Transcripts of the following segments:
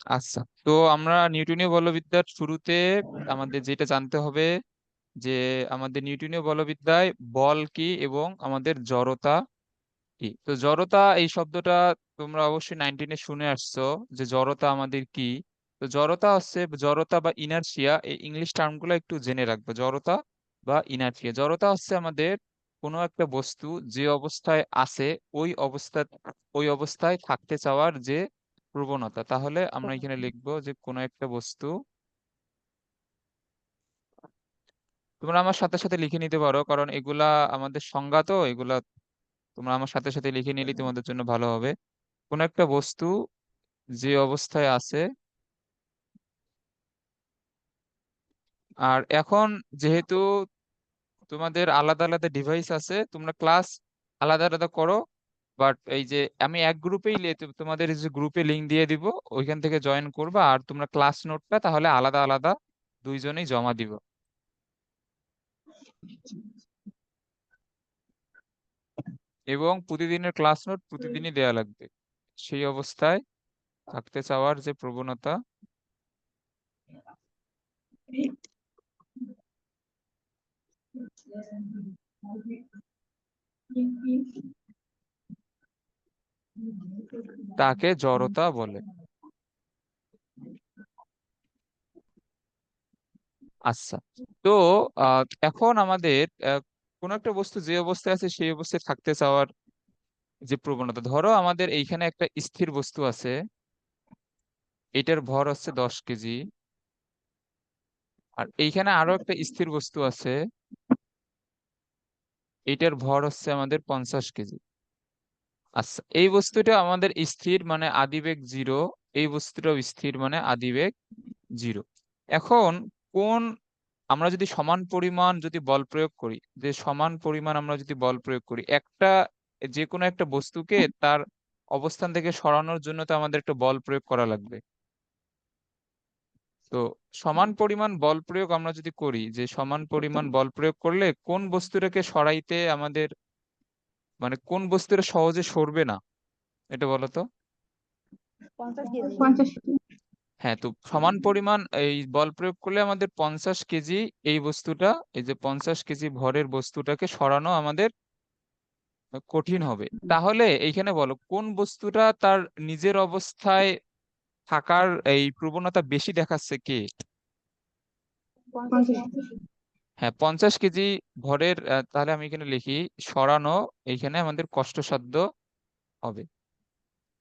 আচ্ছা, তো আমরা নিউটনীয় বলবিদ্যার শুরুতে আমাদের যেটা জানতে হবে যে আমাদের নিউটনীয় বলবিদ্যায় বল কি এবং আমাদের জড়তা কি। তো জড়তা এই শব্দটা তোমরা অবশ্যই 19-এ শুনে আসছো যে জড়তা আমাদের কি। তো জড়তা হচ্ছে, জড়তা বা ইনারশিয়া, এই ইংলিশ টার্মগুলো একটু জেনে রাখবো। জড়তা বা ইনারশিয়া, জড়তা হচ্ছে আমাদের কোনো একটা বস্তু যে অবস্থায় আছে ওই অবস্থা, ওই অবস্থায় থাকতে চাওয়ার যে প্রবণতা। তাহলে আমরা এখানে লিখবো যে কোনো একটা বস্তু, তোমরা আমার সাথে সাথে লিখে নিতে পারো কারণ এগুলা আমাদের সংজ্ঞা, তো এগুলা তোমরা আমার সাথে সাথে লিখে নিলে তোমাদের জন্য ভালো হবে। কোন একটা বস্তু যে অবস্থায় আছে, আর এখন যেহেতু তোমাদের আলাদা আলাদা ডিভাইস আছে, তোমরা ক্লাস আলাদা আলাদা করো, বাট এই যে আমি এক গ্রুপেই তোমাদের এই যে গ্রুপে লিংক দিয়ে দিব, ওইখান থেকে জয়েন করবা। আর তোমরা ক্লাস নোটটা তাহলে আলাদা আলাদা দুইজনেই জমা দিব, এবং প্রতিদিনের ক্লাস নোট প্রতিদিনই দেয়া লাগবে। সেই অবস্থায় থাকতে চাওয়ার যে প্রবণতা, তাকে জড়তা বলে। আচ্ছা, তো এখন আমাদের কোন একটা বস্তু যে অবস্থায় আছে সেই অবস্থায় থাকতে চাওয়ার যে প্রবণতা, ধরো আমাদের এইখানে একটা স্থির বস্তু আছে, এটার ভর হচ্ছে 10 কেজি। আর এইখানে আরো একটা স্থির বস্তু আছে, এটার ভর হচ্ছে আমাদের 50 কেজি। আচ্ছা, এই বস্তুটা আমাদের স্থির মানে আদিবেগ জিরো, এই বস্তুটাও স্থির মানে আদিবেগ জিরো। এখন কোন, আমরা যদি সমান পরিমাণ যদি বল প্রয়োগ করি, যে সমান পরিমাণ আমরা যদি বল প্রয়োগ করি একটা, যে কোনো একটা বস্তুকে তার অবস্থান থেকে সরানোর জন্য তো আমাদের একটা বল প্রয়োগ করা লাগবে। তো সমান পরিমাণ বল প্রয়োগ আমরা যদি করি, যে সমান পরিমাণ বল প্রয়োগ করলে কোন বস্তুটাকে সরাইতে আমাদের, মানে কোন বস্তুটা সহজে সরবে না, এটা বলো তো। 50 কেজি। হ্যাঁ, তো সমান পরিমাণ এই বল প্রয়োগ করলে আমাদের 50 কেজি, এই বস্তুটা, এই যে 50 কেজি ভরের বস্তুটাকে সরানো আমাদের কঠিন হবে। তাহলে এইখানে বলো কোন বস্তুটা তার নিজের অবস্থায় থাকার এই প্রবণতা বেশি দেখাচ্ছে, কে? 50 কেজি। হ্যাঁ, 50 কেজি ভরের, তাহলে আমি এখানে লিখি সরানো, এইখানে আমাদের কষ্টসাধ্য হবে।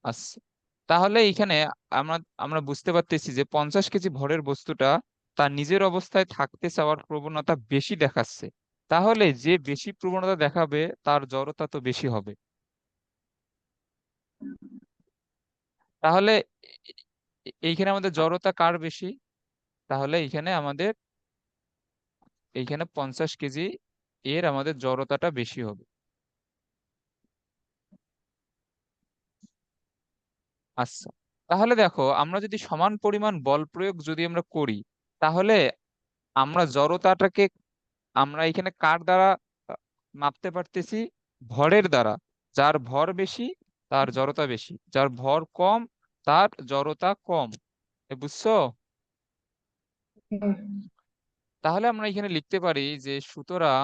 আচ্ছা, তাহলে এইখানে আমরা আমরা বুঝতে পারতেছি যে 50 কেজি ভরের বস্তুটা তার নিজের অবস্থায় থাকতে চাওয়ার প্রবণতা বেশি দেখাচ্ছে। তাহলে যে বেশি প্রবণতা দেখাবে তার জড়তা তো বেশি হবে। তাহলে এইখানে আমাদের জড়তা কার বেশি? তাহলে এইখানে আমাদের, এইখানে 50 কেজি এর আমাদের জড়তাটা বেশি হবে। আচ্ছা, তাহলে দেখো আমরা যদি সমান পরিমাণ বল প্রয়োগ যদি আমরা করি, তাহলে আমরা জড়তাটাকে আমরা এখানে কার দ্বারা আহ, মাপতে পারতেছি? ভরের দ্বারা। যার ভর বেশি তার জড়তা বেশি, যার ভর কম তার জড়তা কম। বুঝছো? তাহলে আমরা এখানে লিখতে পারি যে সুতরাং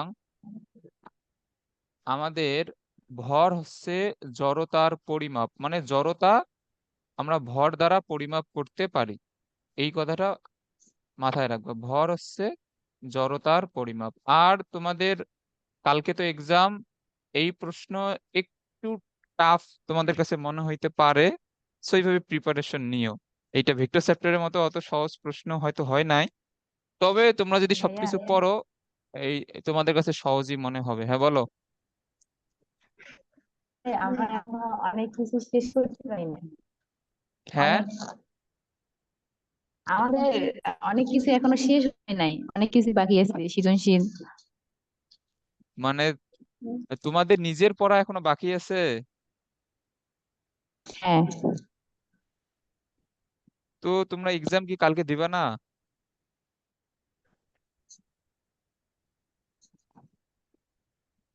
আমাদের ভর হচ্ছে জড়তার পরিমাপ, মানে জড়তা আমরা ভর দ্বারা পরিমাপ করতে পারি। এই কথাটা মাথায় রাখবে, ভর হচ্ছে জড়তার পরিমাপ। আর তোমাদের কালকে তো এক্সাম, এই প্রশ্ন একটু টাফ তোমাদের কাছে মনে হইতে পারে, সো এইভাবে প্রিপারেশন নিও। এইটা ভেক্টর চ্যাপ্টারের মতো অত সহজ প্রশ্ন হয়তো হয় নাই, তবে তোমরা যদি ভাইয়া, সবকিছু পড়ো এই তোমাদের কাছে সহজই মনে হবে। হ্যাঁ, বলো। আমরা এখনো অনেক কিছু শেষ করতে পারিনি। হ্যাঁ, অনেক, আমাদের অনেক কিছু এখনো শেষ হয় নাই, অনেক কিছু বাকি আছে সৃজনশীল। মানে তোমাদের নিজের পড়া এখনো বাকি আছে? হ্যাঁ। তো তোমরা এক্সাম কি কালকে দিবা না?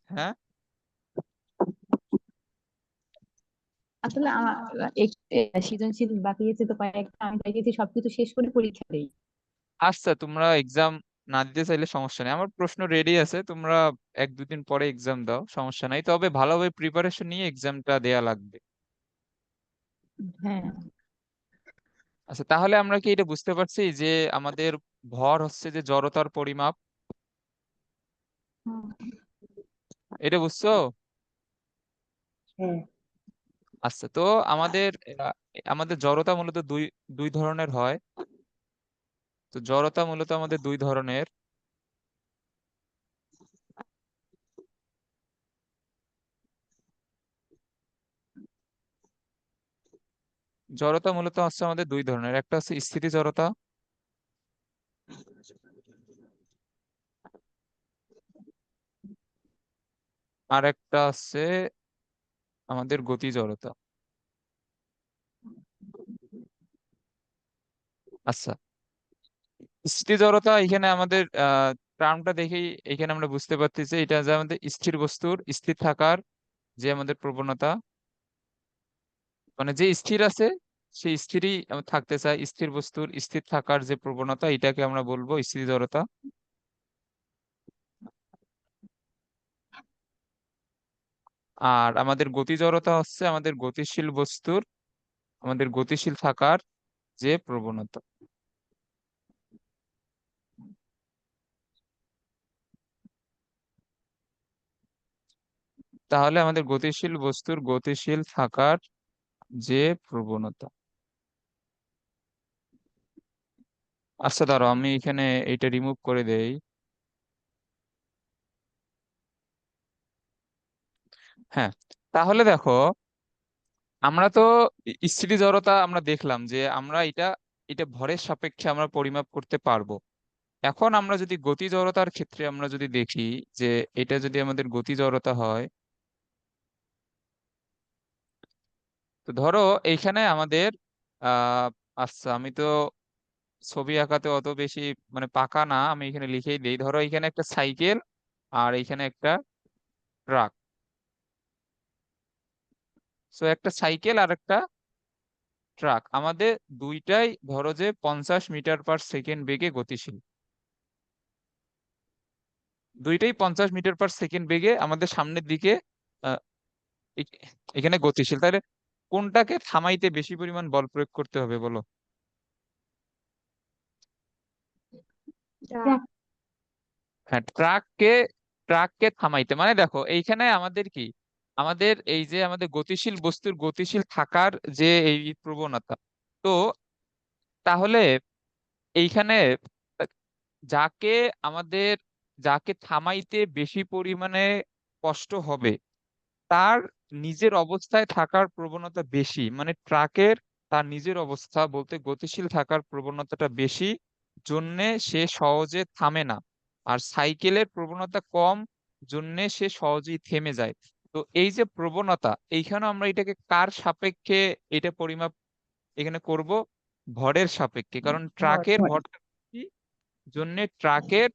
হ্যাঁ, আসলে আমার সৃজনশীল বাকি আছে তো কয়েকটা, আমি চাইছি সবকিছু শেষ করে পরীক্ষা দেই। আচ্ছা, তোমরা এক্সাম না দিতে চাইলে সমস্যা নেই, আমার প্রশ্ন রেডি আছে, তোমরা 1-2 দিন পরে এক্সাম দাও, সমস্যা নাই, তবে ভালোভাবে প্রিপারেশন নিয়ে এক্সামটা দেয়া লাগবে। হ্যাঁ। আচ্ছা, তাহলে আমরা কি এটা বুঝতে পারছি যে আমাদের ভর হচ্ছে যে জড়তার পরিমাপ? হুম। এটা বুঝছো? হ্যাঁ। আচ্ছা, তো আমাদের আমাদের জড়তা মূলত দুই দুই ধরনের হয়। তো জড়তা মূলত আমাদের দুই ধরনের। জড়তা মূলত হচ্ছে আমাদের দুই ধরনের, একটা হচ্ছে স্থিতি জড়তা, আর একটা হচ্ছে আমাদের গতি জড়তা। আচ্ছা, স্থিতি জড়তা এখানে আমাদের টার্মটা দেখেই এখানে আমরা বুঝতে পারতেছি যে এটা যে আমাদের স্থির বস্তুর স্থির থাকার যে আমাদের প্রবণতা, মানে যে স্থির আছে সেই স্থিরই থাকতে চায়, স্থির বস্তুর স্থির থাকার যে প্রবণতা এটাকে আমরা বলবো স্থিতি জড়তা। আর আমাদের গতি জড়তা হচ্ছে আমাদের গতিশীল বস্তুর আমাদের গতিশীল থাকার যে প্রবণতা। তাহলে আমাদের গতিশীল বস্তুর গতিশীল থাকার যে প্রবণতা। আচ্ছা, দাঁড়াও আমি এখানে এটা রিমুভ করে দেই। হ্যাঁ, তাহলে দেখো, আমরা তো স্থিতি জড়তা আমরা দেখলাম যে আমরা এটা এটা ভরের সাপেক্ষে আমরা পরিমাপ করতে পারবো। এখন আমরা যদি গতি জড়তার ক্ষেত্রে আমরা যদি দেখি যে এটা যদি আমাদের গতি জড়তা হয়, তো ধরো এইখানে আমাদের আহ আচ্ছা, আমি তো ছবি আঁকাতে অত বেশি মানে পাকা না, আমি এখানে লিখেই দিই। ধরো এখানে একটা সাইকেল আর এখানে একটা ট্রাক। সো একটা সাইকেল আর একটা ট্রাক আমাদের দুইটাই ধরো যে 50 মিটার পার সেকেন্ড বেগে গতিশীল। দুইটাই 50 মিটার পার সেকেন্ড বেগে আমাদের সামনের দিকে আহ, এখানে গতিশীল। তাহলে কোনটাকে থামাইতে বেশি পরিমাণ বল প্রয়োগ করতে হবে বলো? ট্রাক। হ্যাঁ, ট্রাককে থামাইতে, মানে দেখো এইখানে আমাদের কি, আমাদের এই যে আমাদের গতিশীল বস্তুর গতিশীল থাকার যে এই প্রবণতা, তো তাহলে এইখানে যাকে আমাদের যাকে থামাইতে বেশি পরিমাণে কষ্ট হবে তার নিজের অবস্থায় থাকার প্রবণতা বেশি, মানে ট্রাকের তার নিজের অবস্থা বলতে গতিশীল থাকার প্রবণতাটা বেশি, জন্যে সে সহজে থামে না। আর সাইকেলের প্রবণতা কম, জন্যে সে সহজেই থেমে যায়। তো এই যে প্রবণতা, এইখানে আমরা এটাকে কার সাপেক্ষে এটা পরিমাপ এখানে করব? ভরের সাপেক্ষে, কারণ ভর ট্রাকের ভর। ভরটা বেশি, জন্যে ট্রাকের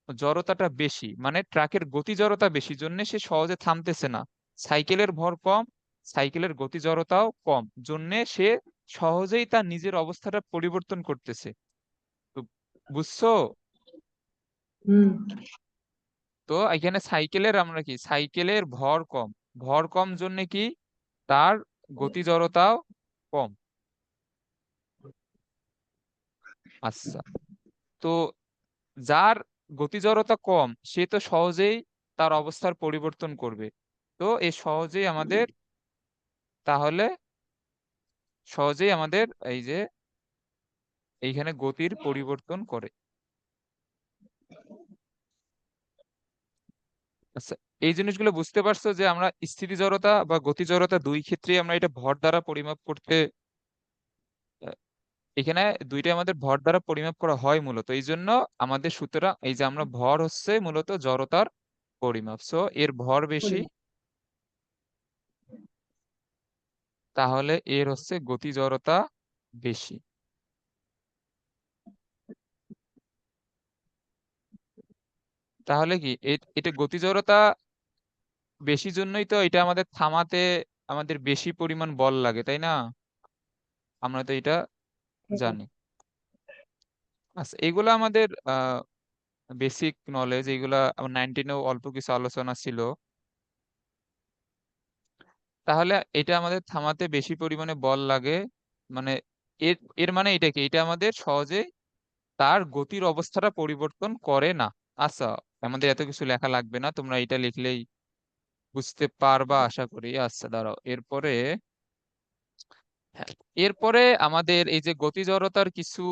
জড়তাটা বেশি, মানে ট্রাকের গতি জড়তা বেশি, জন্য সে সহজে থামতেছে না। সাইকেলের ভর কম, সাইকেলের গতি জড়তাও কম, জন্য সে সহজেই তার নিজের অবস্থাটা পরিবর্তন করতেছে। তো বুঝছো? হুম। তো এখানে সাইকেলের আমরা কি, সাইকেলের ভর কম, ভর কম জন্য কি তার গতি জড়তাও কম। আচ্ছা, তো যার গতি জড়তা কম সে তো সহজেই তার অবস্থার পরিবর্তন করবে। তো এ সহজেই আমাদের তাহলে সহজেই আমাদের এই যে এইখানে গতির পরিবর্তন করে। আচ্ছা, এই জিনিসগুলো বুঝতে পারছো যে আমরা স্থিতি জড়তা বা গতি জড়তা দুই ক্ষেত্রেই আমরা এটা ভর দ্বারা পরিমাপ করতে আহ, এখানে দুইটাই আমাদের ভর দ্বারা পরিমাপ করা হয় মূলত, এই জন্য আমাদের সুতরাং এই যে আমরা ভর হচ্ছে মূলত জড়তার পরিমাপ, সো এর ভর বেশি, তাহলে এর হচ্ছে গতি জড়তা বেশি। তাহলে কি এটা গতি জড়তা বেশি জন্যই তো এটা আমাদের থামাতে আমাদের বেশি পরিমাণ বল লাগে, তাই না? আমরা তো এটা হ্যাঁ। জানি। আচ্ছা, এগুলো আমাদের বেসিক নলেজ, এগুলা আমার 19-এও অল্প কিছু আলোচনা ছিল। তাহলে এটা আমাদের থামাতে বেশি পরিমাণে বল লাগে, মানে এর এর মানে এটা কি, এটা আমাদের সহজে তার গতির অবস্থাটা পরিবর্তন করে না। আচ্ছা, আমাদের এত কিছু লেখা লাগবে না, তোমরা এটা লিখলেই বুঝতে পারবা আশা করি। আচ্ছা দাঁড়াও, এরপরে, হ্যাঁ, এরপরে আমাদের এই যে গতি জড়তার কিছু,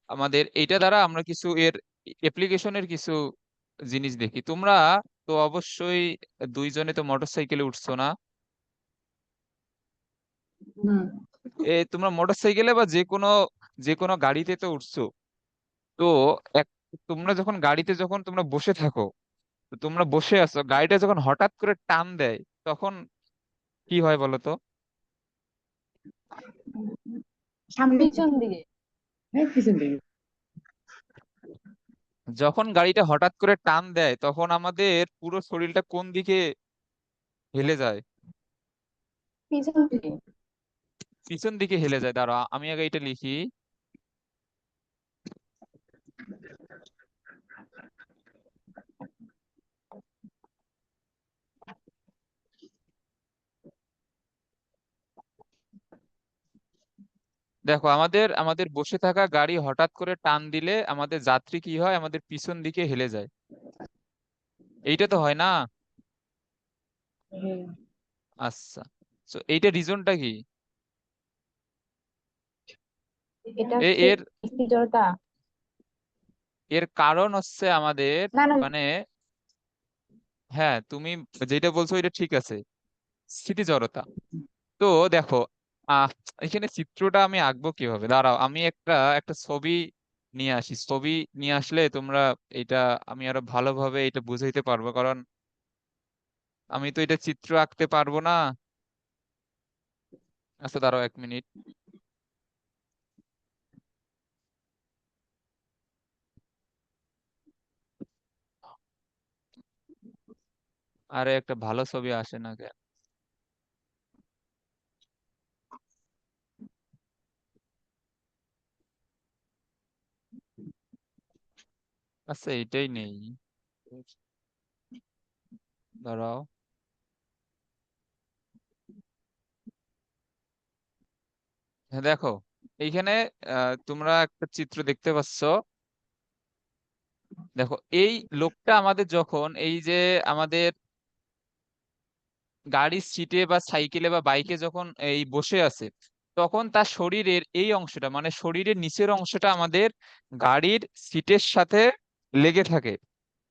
আমাদের এইটা দ্বারা আমরা কিছু এর অ্যাপ্লিকেশনের কিছু জিনিস দেখি। তোমরা তো অবশ্যই দুইজনে তো মোটরসাইকেলে উঠছো না? হুম। তোমরা মোটরসাইকেলে বা যে কোনো গাড়িতে তো উঠছো। তো এক তোমরা যখন গাড়িতে যখন তোমরা বসে থাকো, তো তোমরা বসে আছো, গাড়িটা যখন হঠাৎ করে টান দেয়, তখন কি হয় বলো তো? পিছন দিকে। হ্যাঁ, পিছন দিকে। যখন গাড়িটা হঠাৎ করে টান দেয়, তখন আমাদের পুরো শরীরটা কোন দিকে হেলে যায়? পিছন দিকে। পিছন দিকে হেলে যায়। দাঁড়াও, আমি আগে এটা লিখি। দেখো, আমাদের আমাদের বসে থাকা গাড়ি হঠাৎ করে টান দিলে আমাদের যাত্রী কি হয়, আমাদের পিছন দিকে হেলে যায়। এইটা তো হয় না? হ্যাঁ। আচ্ছা, তো এইটা রিজনটা কি? এটা হচ্ছে এর স্থিতিজড়তা। এর কারণ হচ্ছে আমাদের, না না। মানে, হ্যাঁ, তুমি যেটা বলছো এটা ঠিক আছে, স্থিতি জড়তা। তো দেখো, আহ এখানে চিত্রটা আমি আঁকবো কিভাবে, দাঁড়াও, আমি একটা একটা ছবি নিয়ে আসি। ছবি নিয়ে আসলে তোমরা এটা, আমি আরো ভালোভাবে এটা বুঝাইতে পারবো, কারণ আমি তো এটা চিত্র আঁকতে পারবো না। আচ্ছা দাঁড়াও 1 মিনিট। আরে একটা ভালো ছবি আসে না কেন? আচ্ছা, এটাই নেই, দাঁড়াও। হ্যাঁ দেখো, এইখানে তোমরা একটা চিত্র দেখতে পাচ্ছ। দেখো, এই লোকটা আমাদের যখন এই যে আমাদের গাড়ির সিটে বা সাইকেলে বা বাইকে যখন এই বসে আছে, তখন তার শরীরের এই অংশটা, মানে শরীরের নিচের অংশটা আমাদের গাড়ির সিটের সাথে লেগে থাকে,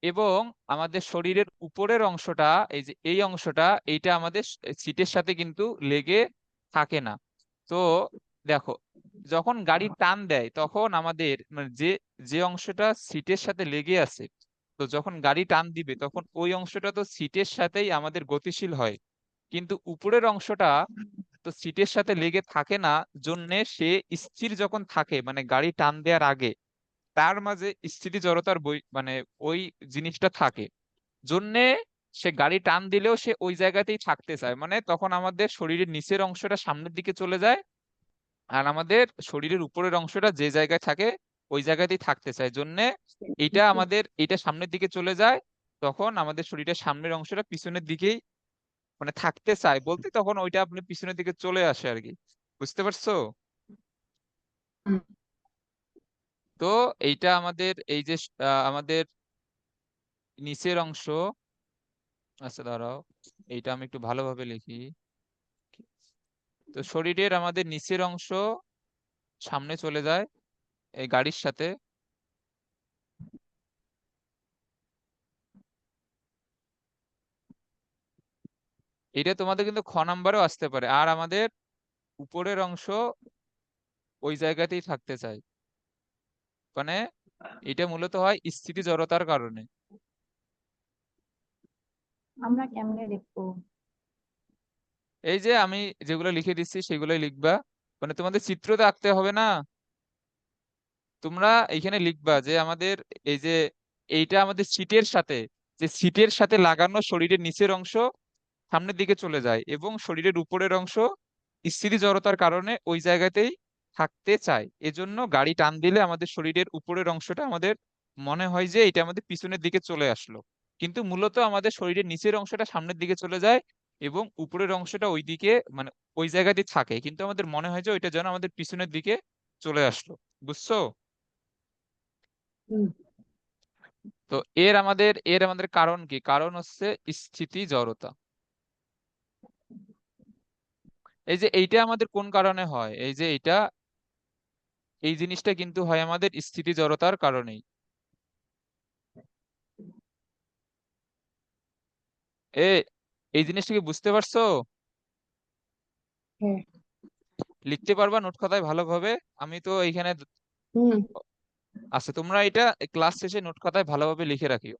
এবং আমাদের শরীরের উপরের অংশটা, এই যে এই অংশটা, এইটা আমাদের সিটের সাথে কিন্তু লেগে থাকে না। তো দেখো, যখন গাড়ি টান দেয়, তখন আমাদের মানে যে যে অংশটা সিটের সাথে লেগে আছে, তো যখন গাড়ি টান দিবে তখন ওই অংশটা তো সিটের সাথেই আমাদের গতিশীল হয়, কিন্তু উপরের অংশটা তো সিটের সাথে লেগে থাকে না। জন্যে সে স্থির যখন থাকে, মানে গাড়ি টান দেওয়ার আগে তার মাঝে স্থিতি জড়তার বই, মানে ওই জিনিসটা থাকে, জন্যে সে গাড়ি টান দিলেও সে ওই জায়গাতেই থাকতে চায়, মানে তখন আমাদের শরীরের নিচের অংশটা সামনের দিকে চলে যায়, আর আমাদের শরীরের উপরের অংশটা যে জায়গায় থাকে ওই জায়গাতেই থাকতে চায়, জন্যে এটা সামনের দিকে চলে যায়। তখন আমাদের শরীরের সামনের অংশটা পিছনের দিকেই, মানে থাকতে চায় বলতে, তখন ওইটা আপনি পিছনের দিকে চলে আসে আর কি। বুঝতে পারছো? হুম। তো এইটা আমাদের এই যে আমাদের নিচের অংশ। আচ্ছা দাঁড়াও, এইটা আমি একটু ভালোভাবে লিখি। তো শরীরের আমাদের নিচের অংশ সামনে চলে যায় এই গাড়ির সাথে। এটা তোমাদের কিন্তু খ নাম্বারেও আসতে পারে, আর আমাদের উপরের অংশ ওই জায়গাতেই থাকতে চায়, মানে এটা মূলত হয় স্থিতি জড়তার কারণে। আমরা কেমনে দেখবো? এই যে আমি যেগুলো লিখে দিচ্ছি সেগুলোই লিখবা, মানে তোমাদের চিত্র তো আঁকতে হবে না। তোমরা এইখানে লিখবা যে আমাদের এই যে এইটা আমাদের সিটের সাথে, যে সিটের সাথে লাগানো শরীরের নিচের অংশ সামনের দিকে চলে যায় এবং শরীরের উপরের অংশ স্থিতি জড়তার কারণে ওই জায়গাতেই থাকতে চায়। এজন্য গাড়ি টান দিলে আমাদের শরীরের উপরের অংশটা আমাদের মনে হয় যে এটা আমাদের পিছনের দিকে চলে আসলো, কিন্তু মূলত আমাদের শরীরের নিচের অংশটা সামনের দিকে চলে যায় এবং উপরের অংশটা ওই দিকে মানে ওই জায়গাতেই থাকে, কিন্তু আমাদের মনে হয় যে ওইটা যেন আমাদের পিছনের দিকে চলে আসলো। বুঝছো? হুম। তো এর আমাদের কারণ কি? কারণ হচ্ছে স্থিতি জড়তা। এই যে এইটা আমাদের কোন কারণে হয়, এই যে এইটা এই জিনিসটা কিন্তু হয় আমাদের স্থিতি জড়তার কারণেই। এ এই জিনিসটা কি বুঝতে পারছো? হ্যাঁ। লিখতে পারবা নোট খাতায় ভালোভাবে? আমি তো এইখানে হুম। আচ্ছা, তোমরা এটা ক্লাস শেষে নোট খাতায় ভালোভাবে লিখে রাখিও।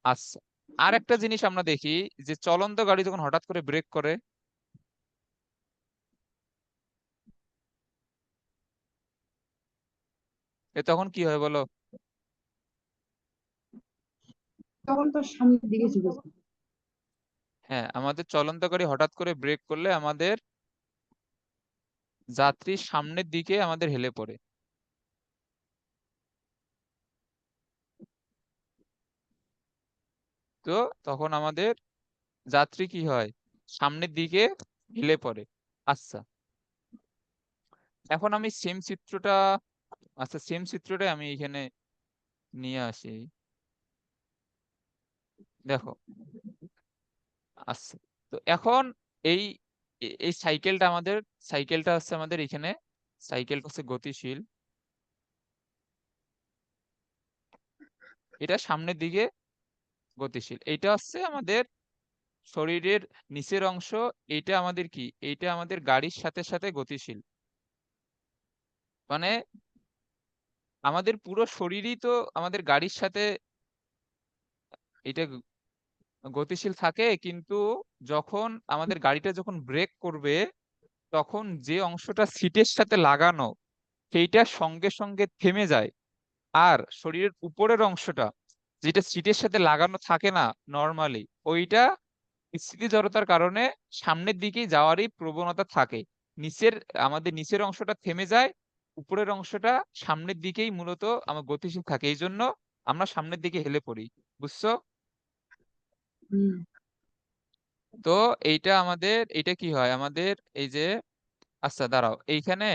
আচ্ছা, আর একটা জিনিস আমরা দেখি, যে চলন্ত গাড়ি যখন হঠাৎ করে ব্রেক করে, তখন কি হয় বলো? তখন তো সামনের দিকে ঝুঁকে যায়। হ্যাঁ, আমাদের চলন্ত গাড়ি হঠাৎ করে ব্রেক করলে আমাদের যাত্রী সামনের দিকে আমাদের হেলে পড়ে। তো তখন আমাদের যাত্রী কি হয়, সামনের দিকে হেলে পড়ে। আচ্ছা, এখন আমি সেম চিত্রটা, আচ্ছা সেম চিত্রটা আমি এখানে নিয়ে আসি। দেখো, আচ্ছা, তো এখন এই এই সাইকেলটা হচ্ছে আমাদের এখানে, সাইকেলটা হচ্ছে গতিশীল, এটা সামনের দিকে গতিশীল, এটা হচ্ছে আমাদের শরীরের নিচের অংশ, এটা আমাদের কি, এটা আমাদের গাড়ির সাথে সাথে গতিশীল। মানে আমাদের পুরো শরীরই তো আমাদের গাড়ির সাথে এটা গতিশীল থাকে, কিন্তু যখন আমাদের গাড়িটা যখন ব্রেক করবে, তখন যে অংশটা সিটের সাথে লাগানো সেইটা সঙ্গে সঙ্গে থেমে যায়। আর শরীরের উপরের অংশটা যেটা সিটের সাথে লাগানো থাকে না নর্মালি, ওইটা স্থিতি জড়তার কারণে সামনের দিকেই যাওয়ারই প্রবণতা থাকে। নিচের আমাদের নিচের অংশটা থেমে যায়, উপরের অংশটা সামনের দিকেই মূলত আমার গতিশীল থাকে, এই জন্য আমরা সামনের দিকে হেলে পড়ি। বুঝছো? হুম। তো এইটা কি হয় আমাদের, এই যে, আচ্ছা দাঁড়াও এইখানে,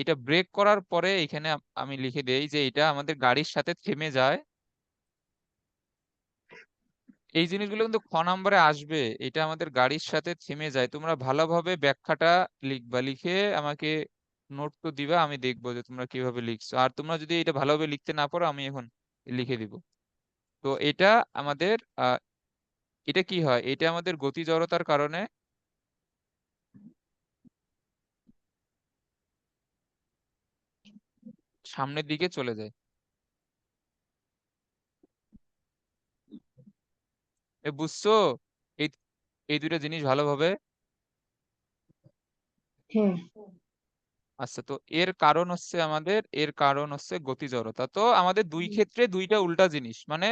এটা ব্রেক করার পরে এইখানে আমি লিখে দেই যে এটা আমাদের গাড়ির সাথে থেমে যায়। এই জিনিসগুলো কিন্তু খ নম্বরে আসবে, এটা আমাদের গাড়ির সাথে থেমে যায়। তোমরা ভালোভাবে ব্যাখ্যাটা লিখবা, লিখে আমাকে নোট তো দিবা, আমি দেখবো যে তোমরা কিভাবে লিখছো। আর তোমরা যদি এটা ভালোভাবে লিখতে না পারো, আমি এখন লিখে দিব। তো এটা আমাদের এটা কি হয়, এটা আমাদের গতি জড়তার কারণে সামনের দিকে চলে যায়। বুঝছো? এই এই দুটো জিনিস ভালোভাবে। হ্যাঁ। আচ্ছা, তো এর কারণ হচ্ছে গতি জড়তা। তো আমাদের দুই ক্ষেত্রে দুইটা উল্টা জিনিস, মানে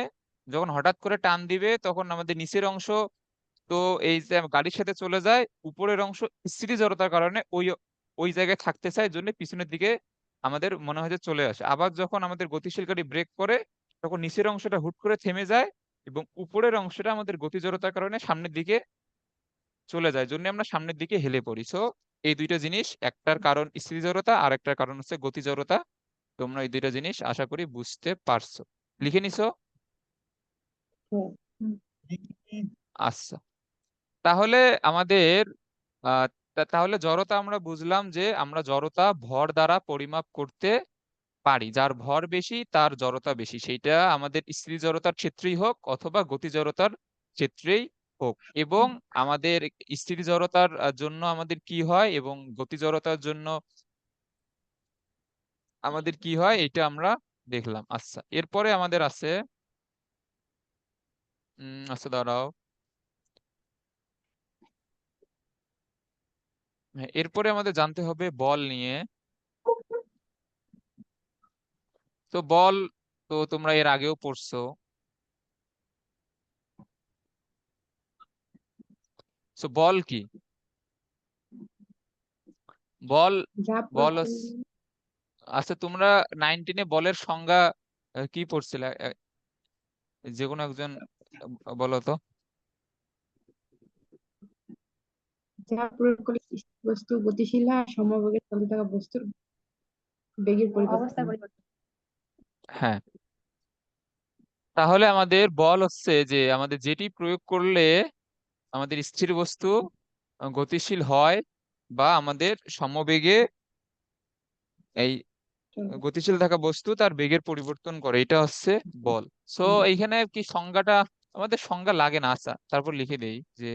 যখন হঠাৎ করে টান দিবে তখন আমাদের নিচের অংশ তো এই যে গাড়ির সাথে চলে যায়, উপরের অংশ স্থিতি জড়তার কারণে ওই ওই জায়গায় থাকতে চায়, জন্য পিছনের দিকে আমাদের মনে হয় যে চলে আসে। আবার যখন আমাদের গতিশীল গাড়ি ব্রেক করে, তখন নিচের অংশটা হুট করে থেমে যায় এবং উপরের অংশটা আমাদের গতি জড়তার কারণে সামনের দিকে চলে যায়, জন্য আমরা সামনের দিকে হেলে পড়ি। সো এই দুইটা জিনিস, একটার কারণ স্থিতি জড়তা আর একটার কারণ হচ্ছে গতি জড়তা। তোমরা এই দুইটা জিনিস আশা করি বুঝতে পারছো। লিখে নিছো? হ্যাঁ। হুম। আচ্ছা, তাহলে আমাদের তাহলে জড়তা আমরা বুঝলাম যে আমরা জড়তা ভর দ্বারা পরিমাপ করতে পারি, যার ভর বেশি তার জড়তা বেশি, সেইটা আমাদের স্থিতি জড়তার ক্ষেত্রেই হোক অথবা গতি জড়তার ক্ষেত্রেই হোক। এবং আমাদের স্থিতি জড়তার জন্য আমাদের কি হয় এবং গতি জড়তার জন্য আমাদের কি হয়, এটা আমরা দেখলাম। আচ্ছা, এরপরে আমাদের আছে আচ্ছা দাঁড়াও, হ্যাঁ, এরপরে আমাদের জানতে হবে বল নিয়ে। তো বল তো তোমরা এর আগেও পড়ছো। সো বল কি? বল যা বল প্রয়োগ করলে আচ্ছা, তোমরা 19-এ বলের সংজ্ঞা কি পড়ছিলে? যে কোনো একজন বলো তো। যা প্রয়োগ করলে বস্তু গতিশীল হয় আর সমবেগে চলতে থাকা বস্তুর বেগের অবস্থা পরিবর্তন পরিবর্তন। হ্যাঁ, তাহলে আমাদের বল হচ্ছে যে আমাদের যেটি প্রয়োগ করলে আমাদের স্থির বস্তু গতিশীল হয়, বা আমাদের সমবেগে এই চলো। গতিশীল থাকা বস্তু তার বেগের পরিবর্তন করে, এটা হচ্ছে বল। সো এইখানে কি সংজ্ঞাটা, আমাদের সংজ্ঞা লাগে না, আচ্ছা তারপর লিখে দেই যে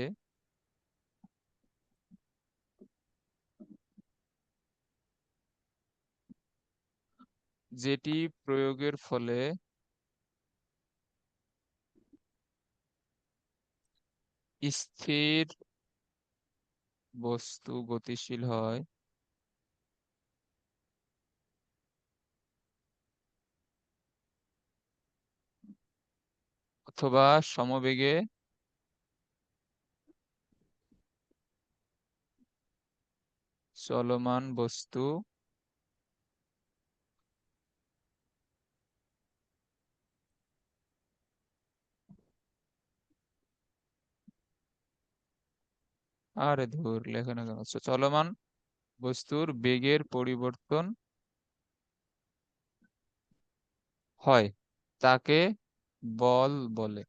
যেটি প্রয়োগের ফলে স্থির বস্তু গতিশীল হয়, অথবা সমবেগে চলমান বস্তু আরে ধুর, লেখা না কেন? So, চলমান বস্তুর বেগের পরিবর্তন হয়, তাকে বল বলে।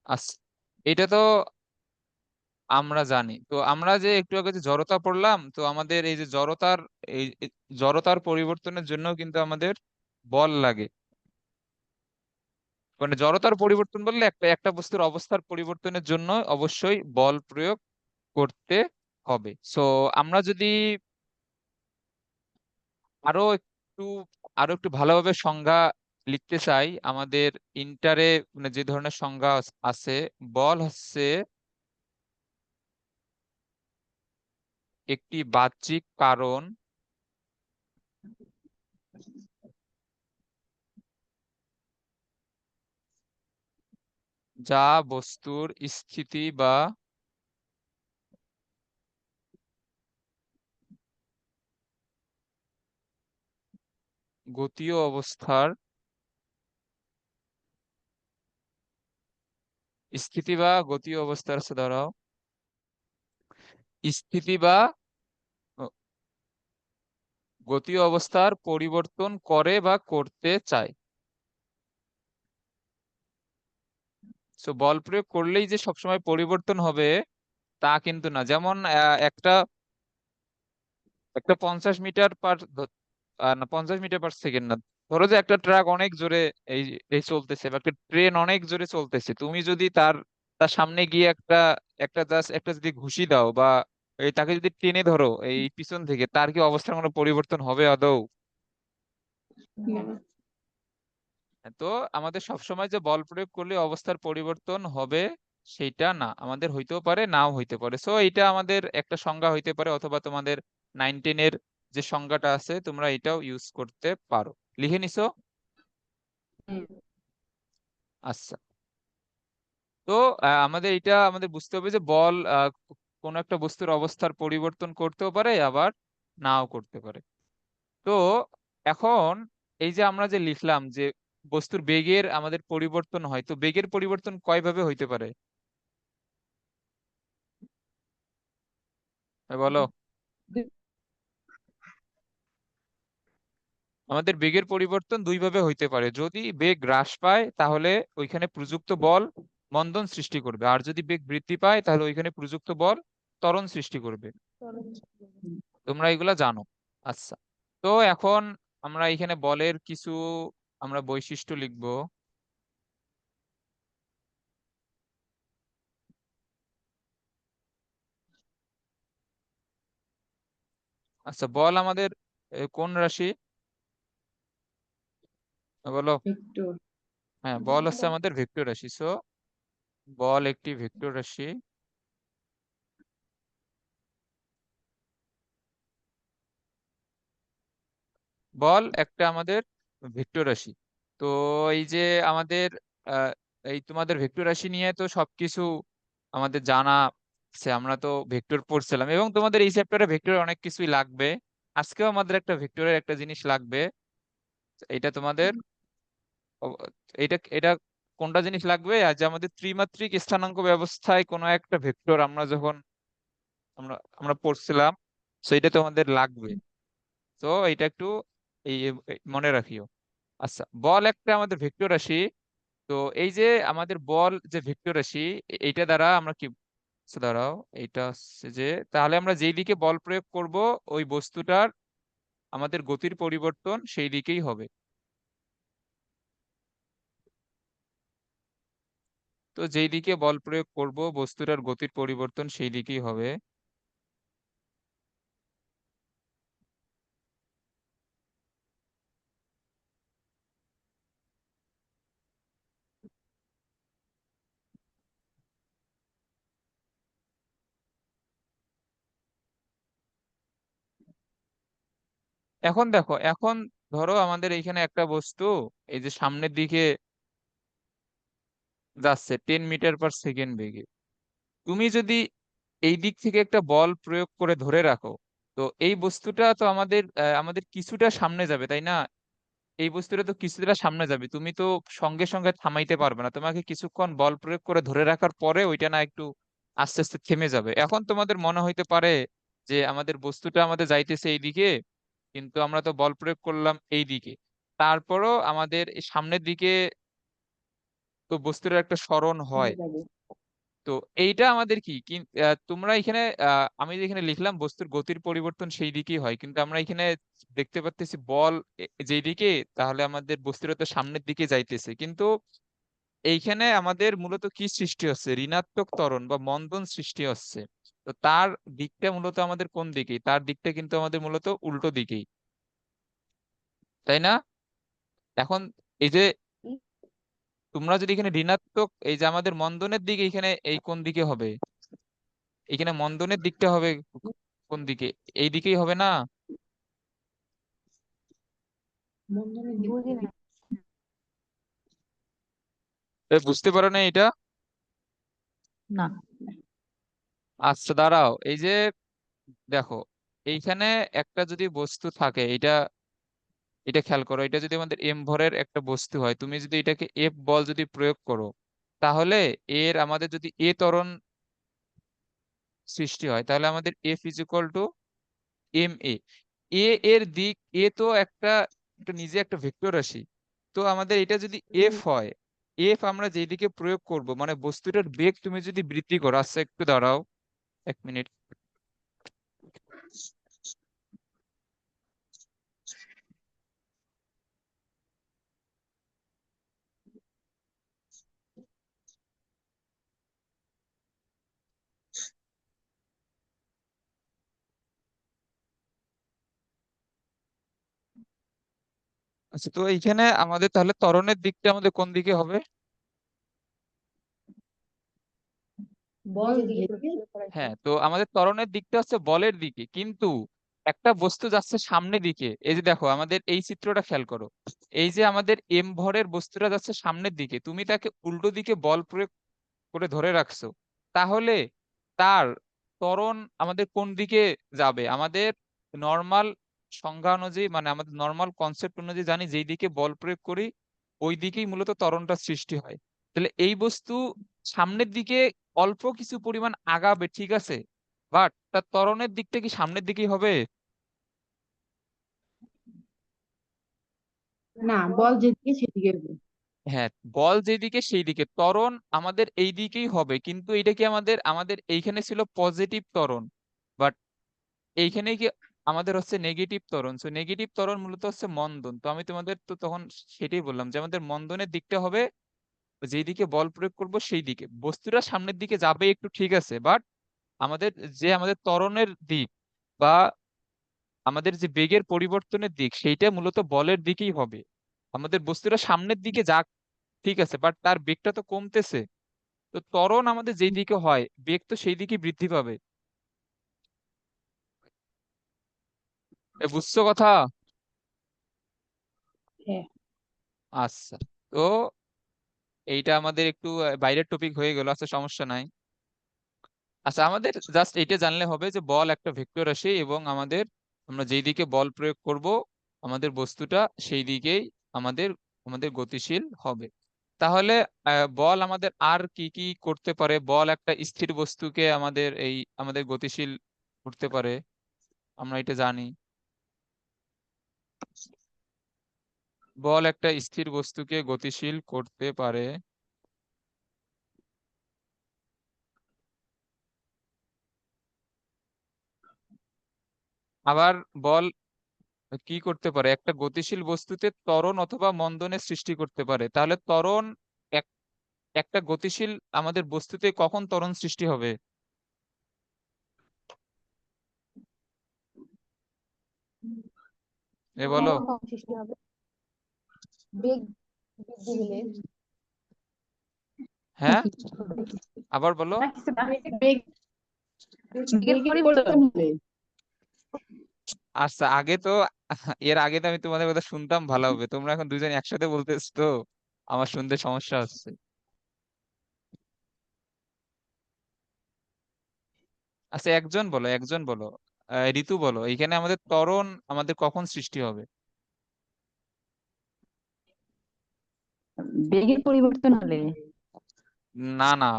আচ্ছা, এটা তো আমরা জানি। তো আমরা যে একটু আগে যে জড়তা পড়লাম, তো আমাদের এই যে জড়তার, এই জড়তার পরিবর্তনের জন্য কিন্তু আমাদের বল লাগে। মানে জড়তার পরিবর্তন বললে একটা একটা বস্তুর অবস্থার পরিবর্তনের জন্য অবশ্যই বল প্রয়োগ করতে হবে। সো আমরা যদি আরো একটু আরো একটু ভালোভাবে সংজ্ঞা লিখতে চাই, আমাদের ইন্টারে মানে যে ধরনের সংজ্ঞা আছে, বল হচ্ছে একটি বাহ্যিক কারণ যা বস্তুর স্থিতি বা গতীয় অবস্থার স্থিতি বা গতীয় অবস্থার দ্বারাও স্থিতি বা ও, গতীয় অবস্থার পরিবর্তন করে বা করতে চায়। সো বল প্রয়োগ করলেই যে সবসময় পরিবর্তন হবে তা কিন্তু না। যেমন একটা একটা 50 মিটার পার, না 50 মিটার পার সেকেন্ড না, ধরো যে একটা ট্রাক অনেক জোরে এই এই চলতেছে, বা একটা ট্রেন অনেক জোরে চলতেছে, তুমি যদি তার তার সামনে গিয়ে একটা একটা জাস্ট একটা যদি ঘুষি দাও, বা এই তাকে যদি টেনে ধরো এই পিছন থেকে, তার কি অবস্থার কোনো পরিবর্তন হবে আদৌ? না। তো আমাদের সবসময় যে বল প্রয়োগ করলে অবস্থার পরিবর্তন হবে সেটা না, আমাদের হইতেও পারে নাও হইতে পারে। সো এটা আমাদের একটা সংজ্ঞা হইতে পারে, অথবা তোমাদের 19-এর যে সংজ্ঞাটা আছে তোমরা এটাও ইউজ করতে পারো। লিখে নিছো? হুম। আচ্ছা। তো আমাদের এটা আমাদের বুঝতে হবে যে বল কোন একটা বস্তুর অবস্থার পরিবর্তন করতেও পারে, আবার নাও করতে পারে। তো এখন এই যে আমরা যে লিখলাম যে বস্তুর বেগের আমাদের পরিবর্তন হয়, তো বেগের পরিবর্তন কয়ভাবে হইতে পারে বলো? আমাদের বেগের পরিবর্তন দুইভাবে হইতে পারে। যদি বেগ হ্রাস পায় তাহলে ওইখানে প্রযুক্ত বল মন্দন সৃষ্টি করবে, আর যদি বেগ বৃদ্ধি পায় তাহলে ওইখানে প্রযুক্ত বল ত্বরণ সৃষ্টি করবে। তোমরা এগুলা জানো। আচ্ছা, তো এখন আমরা এখানে বলের কিছু আমরা বৈশিষ্ট্য লিখবো। আচ্ছা, বল আমাদের কোন রাশি বলো? ভেক্টর। হ্যাঁ, বল হচ্ছে আমাদের ভেক্টর রাশি। সো বল একটি ভেক্টর রাশি। বল একটা আমাদের ভেক্টর রাশি। তো এই যে আমাদের এই তোমাদের ভেক্টর রাশি নিয়ে তো সবকিছু আমাদের জানা আছে, আমরা তো ভেক্টর পড়ছিলাম, এবং তোমাদের এই চ্যাপ্টারে ভেক্টরের অনেক কিছুই লাগবে। আজকেও আমাদের একটা ভেক্টরের একটা জিনিস লাগবে। এটা তোমাদের ও- এটা এটা কোনটা জিনিস লাগবে, আজ আমাদের ত্রিমাত্রিক স্থানাঙ্ক ব্যবস্থায় কোনো একটা ভেক্টর আমরা যখন আমরা আমরা পড়ছিলাম, সেইটা তোমাদের লাগবে। তো এটা একটু এই এই মনে রাখিও। আচ্ছা, বল একটা আমাদের ভেক্টর রাশি। তো এই যে আমাদের বল যে ভেক্টর রাশি, এইটা দ্বারা আমরা কি, আচ্ছা দাঁড়াও, এইটা হচ্ছে যে, তাহলে আমরা যেই দিকে বল প্রয়োগ করব ওই বস্তুটার আমাদের গতির পরিবর্তন সেই দিকেই হবে। তো যেই দিকে বল প্রয়োগ করব বস্তুটার গতির পরিবর্তন সেই দিকেই হবে। এখন দেখো, এখন ধরো আমাদের এইখানে একটা বস্তু এই যে সামনের দিকে যাচ্ছে 10 মিটার পার সেকেন্ড বেগে। তুমি যদি এই দিক থেকে একটা বল প্রয়োগ করে ধরে রাখো, তো এই বস্তুটা তো আমাদের কিছুটা সামনে যাবে, তাই না? এই বস্তুটা তো কিছুটা সামনে যাবে, তুমি তো সঙ্গে সঙ্গে থামাইতে পারবে না, তোমাকে কিছুক্ষণ বল প্রয়োগ করে ধরে রাখার পরে ওইটা না একটু আস্তে আস্তে থেমে যাবে। এখন তোমাদের মনে হইতে পারে যে আমাদের বস্তুটা আমাদের যাইতেছে এইদিকে, কিন্তু আমরা তো বল প্রয়োগ করলাম এই দিকে, তারপরও আমাদের এই সামনের দিকে তো বস্তুটার একটা সরণ হয়। হয়ে যাবে। তো এইটা আমাদের কি তোমরা এখানে আমি যেখানে লিখলাম বস্তুর গতির পরিবর্তন সেই দিকেই হয়, কিন্তু আমরা এখানে দেখতে পাচ্তেছি বল যেই দিকে, তাহলে আমাদের বস্তুটা তো সামনের দিকে যাইতেছে, কিন্তু এইখানে আমাদের মূলত কি সৃষ্টি হচ্ছে, ঋণাত্মক ত্বরণ বা মন্দন সৃষ্টি হচ্ছে। তো তার দিকটা মূলত আমাদের কোন দিকে, তার দিকটা কিন্তু আমাদের মূলত উল্টো দিকেই, তাই না? এখন এই যে তোমরা যদি এখানে ঋণাত্মক, এই যে আমাদের মন্দনের দিকে এখানে এই কোন দিকে হবে, এখানে মন্দনের দিকটা হবে কোন দিকে, এই দিকেই হবে না? বন্ধনের দিক বুঝি না। বুঝতে পারো না এটা? না। আচ্ছা দাঁড়াও, এই যে দেখো, এইখানে একটা যদি বস্তু থাকে, এটা এটা খেয়াল করো, এটা যদি আমাদের এম ভরের একটা বস্তু হয়, তুমি যদি এটাকে এফ বল যদি প্রয়োগ করো, তাহলে এর আমাদের যদি এ ত্বরণ সৃষ্টি হয়, তাহলে আমাদের F is equal to M A. A এর দিক, এ তো একটা একটা নিজে একটা ভেক্টর রাশি। তো আমাদের এটা যদি এফ হয়, এফ আমরা যেদিকে প্রয়োগ করব মানে বস্তুটার বেগ তুমি যদি বৃদ্ধি করো, আচ্ছা একটু দাঁড়াও 1 মিনিট। আচ্ছা, তো এইখানে আমাদের তাহলে ত্বরণের দিকটা আমাদের কোন দিকে হবে? বল যেদিকে হ্যাঁ, তো আমাদের ত্বরণের দিকটা হচ্ছে বলের দিকে, কিন্তু একটা বস্তু যাচ্ছে সামনের দিকে। এই যে দেখো আমাদের এই চিত্রটা খেয়াল করো, এই যে আমাদের এম ভরের বস্তুটা যাচ্ছে সামনের দিকে, তুমি তাকে উল্টো দিকে বল প্রয়োগ করে ধরে রাখছো, তাহলে তার ত্বরণ আমাদের কোন দিকে যাবে? আমাদের নর্মাল সংজ্ঞা অনুযায়ী, মানে আমাদের নর্মাল কনসেপ্ট অনুযায়ী জানি যেই দিকে বল প্রয়োগ করি ওই দিকেই মূলত ত্বরণটা সৃষ্টি হয়। তাহলে এই বস্তু সামনের দিকে অল্প কিছু পরিমাণ আগাবে, ঠিক আছে, বাট তার ত্বরণের দিকটা কি সামনের দিকেই হবে? না, বল যেদিকে সেদিকে হবে। হ্যাঁ, বল যেদিকে সেই দিকে, ত্বরণ আমাদের এই দিকেই হবে, কিন্তু এটা কি আমাদের আমাদের এইখানে ছিল পজিটিভ ত্বরণ, বাট এইখানে কি আমাদের হচ্ছে নেগেটিভ ত্বরণ। সো নেগেটিভ ত্বরণ মূলত হচ্ছে মন্দন। তো আমি তোমাদের তো তখন সেটাই বললাম যে আমাদের মন্দনের দিকটা হবে যেই দিকে বল প্রয়োগ করব সেই দিকে, বস্তুটা সামনের দিকে যাবে একটু, ঠিক আছে, বাট আমাদের আমাদের ত্বরণের দিক বা আমাদের যে বেগের পরিবর্তনের দিক সেইটা মূলত বলের দিকেই হবে। আমাদের বস্তুটা সামনের দিকে যাক, ঠিক আছে, বাট তার বেগটা তো কমতেছে। তো ত্বরণ আমাদের যেই দিকে হয় বেগ তো সেই দিকে বৃদ্ধি পাবে। বুঝছো কথা? হ্যাঁ। আচ্ছা, তো এইটা আমাদের একটু বাইরের টপিক হয়ে গেল, আচ্ছা সমস্যা নাই। আচ্ছা আমাদের জাস্ট এটা জানলে হবে যে বল একটা ভেক্টর রাশি এবং আমরা যেই দিকে বল প্রয়োগ করব আমাদের বস্তুটা সেই দিকেই আমাদের আমাদের গতিশীল হবে। তাহলে বল আমাদের আর কি কি করতে পারে? বল একটা স্থির বস্তুকে আমাদের গতিশীল করতে পারে, আমরা এটা জানি। বল একটা স্থির বস্তুকে গতিশীল করতে পারে। আবার বল কি করতে পারে? একটা গতিশীল বস্তুতে ত্বরণ অথবা মন্দনের সৃষ্টি করতে পারে। তাহলে ত্বরণ এক একটা গতিশীল আমাদের বস্তুতে কখন ত্বরণ সৃষ্টি হবে? বলো। কখন সৃষ্টি হবে? বেগ বৃদ্ধি হলে হ্যাঁ, নাকি আবার বলো। না কিছু না, বেগ বেগের বেগের পরিবর্তন। পরিবর্তন হলে। আচ্ছা এর আগে তো আমি তোমাদের কথা শুনতাম ভালোভাবে, তোমরা এখন দুজন একসাথে বলতেছো তো আমার শুনতে সমস্যা হচ্ছে। আচ্ছা একজন বলো, ঋতু বলো, এইখানে আমাদের ত্বরণ আমাদের কখন সৃষ্টি হবে? বেগের পরিবর্তন হলে। না না,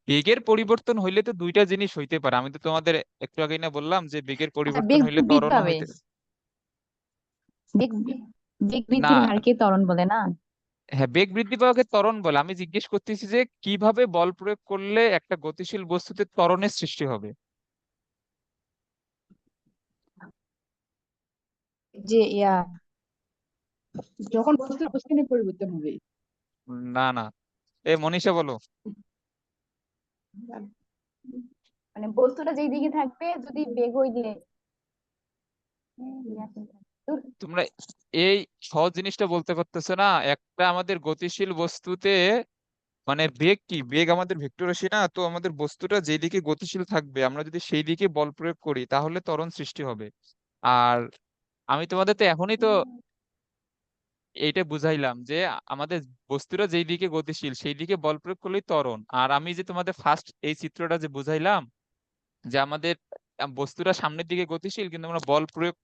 বেগের পরিবর্তন হইলে তো দুইটা জিনিস হইতে পারে। আমি তো তোমাদের একটু আগে না বললাম যে বেগের আচ্ছা, পরিবর্তন বেগ হইলে বৃদ্ধি ত্বরণও পাবে। হইতে। বেগ বেগ না, বৃদ্ধির হারকে ত্বরণ বলে না? হ্যাঁ বেগ বৃদ্ধি পাওয়াকে ত্বরণ বলে। আমি জিজ্ঞেস করতেছি যে কিভাবে বল প্রয়োগ করলে একটা গতিশীল বস্তুতে ত্বরণের সৃষ্টি হবে। যে যখন বস্তুর অবস্থানের পরিবর্তন হবে। না না, মনীষা বলো। মানে বস্তুটা যেই দিকে থাকবে যদি বেগ হইলে তোমরা এই সহজ জিনিসটা বলতে পারতেছো না? একটা আমাদের গতিশীল বস্তুতে মানে বেগ কি, বেগ আমাদের ভেক্টর রাশি না? তো আমাদের বস্তুটা যেদিকে গতিশীল থাকবে আমরা যদি সেই দিকে বল প্রয়োগ করি তাহলে ত্বরণ সৃষ্টি হবে। আর আমি তোমাদের তো এখনই তো এইটা বুঝাইলাম যে আমাদের বস্তুটা যেই দিকে গতিশীল সেই দিকে বল প্রয়োগ করলেই ত্বরণ। আর আমি যে তোমাদের ফার্স্ট এই চিত্রটা যে বুঝাইলাম যে আমাদের বস্তুটা সামনের দিকে গতিশীল কিন্তু আমরা বল প্রয়োগ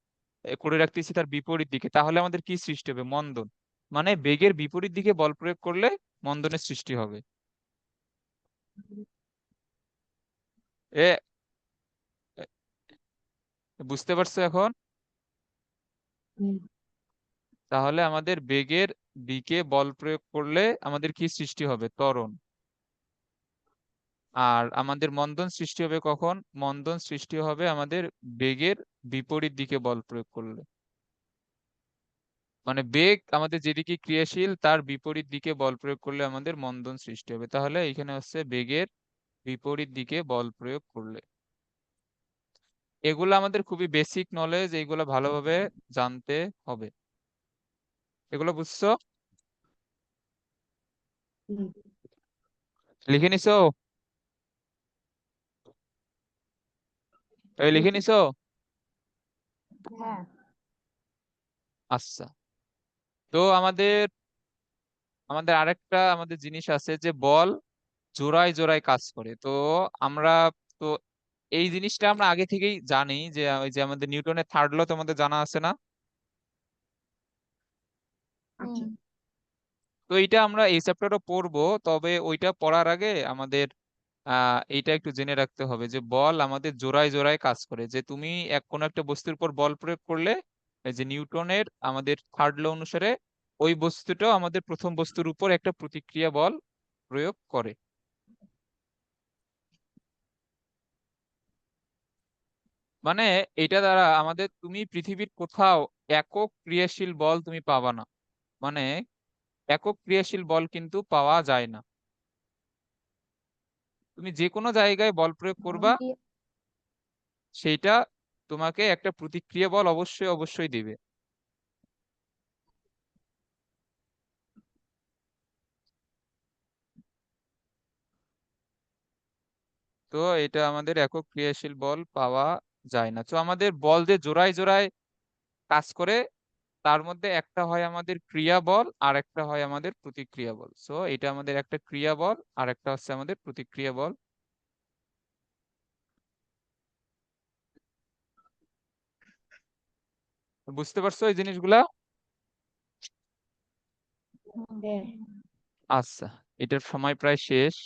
করে রাখতেছি তার বিপরীত দিকে, তাহলে আমাদের কি সৃষ্টি হবে? মন্দন। মানে বেগের বিপরীত দিকে বল প্রয়োগ করলে মন্দনের সৃষ্টি হবে। এ এ- বুঝতে পারছো এখন? হুম। তাহলে আমাদের বেগের দিকে বল প্রয়োগ করলে আমাদের কি সৃষ্টি হবে? ত্বরণ। আর আমাদের মন্দন সৃষ্টি হবে কখন? মন্দন সৃষ্টি হবে আমাদের বেগের বিপরীত দিকে বল প্রয়োগ করলে। মানে বেগ আমাদের যেদিকে ক্রিয়াশীল তার বিপরীত দিকে বল প্রয়োগ করলে আমাদের মন্দন সৃষ্টি হবে। তাহলে এখানে হচ্ছে বেগের বিপরীত দিকে বল প্রয়োগ করলে। এগুলো আমাদের খুবই বেসিক নলেজ, এইগুলো ভালোভাবে জানতে হবে। এগুলো বুঝছো? হুম। লিখে নিছো? লিখে নিছো? হ্যাঁ। আচ্ছা, তো আমাদের আমাদের আরেকটা আমাদের জিনিস আছে যে বল জোড়ায় জোড়ায় কাজ করে। তো আমরা তো এই জিনিসটা আমরা আগে থেকেই জানি যে ওই যে আমাদের নিউটনের থার্ড ল তোমাদের জানা আছে না? আচ্ছা। তো এইটা আমরা এই চ্যাপ্টারও পড়বো, তবে ওইটা পড়ার আগে আমাদের এইটা একটু জেনে রাখতে হবে যে বল আমাদের জোড়ায় জোড়ায় কাজ করে। যে তুমি কোনো একটা বস্তুর উপর বল প্রয়োগ করলে এই যে নিউটনের আমাদের থার্ড ল অনুসারে ওই বস্তুটাও আমাদের প্রথম বস্তুর উপর একটা প্রতিক্রিয়া বল প্রয়োগ করে। মানে এটা দ্বারা তুমি পৃথিবীর কোথাও একক ক্রিয়াশীল বল তুমি পাবা না। মানে একক ক্রিয়াশীল বল কিন্তু পাওয়া যায় না। তুমি যে কোনো জায়গায় বল প্রয়োগ করবা সেইটা তোমাকে একটা প্রতিক্রিয়া বল অবশ্যই অবশ্যই দিবে। তো এটা আমাদের একক ক্রিয়াশীল বল পাওয়া যায় না। তো আমাদের বল যে জোড়ায় জোড়ায় কাজ করে তার মধ্যে একটা হয় আমাদের ক্রিয়া বল আর একটা হয় আমাদের প্রতিক্রিয়া বল। সো এটা আমাদের একটা ক্রিয়া বল আর একটা হচ্ছে আমাদের প্রতিক্রিয়া বল। বুঝতে পারছো এই জিনিসগুলা? হ্যাঁ। আচ্ছা, এটার সময় প্রায় শেষ।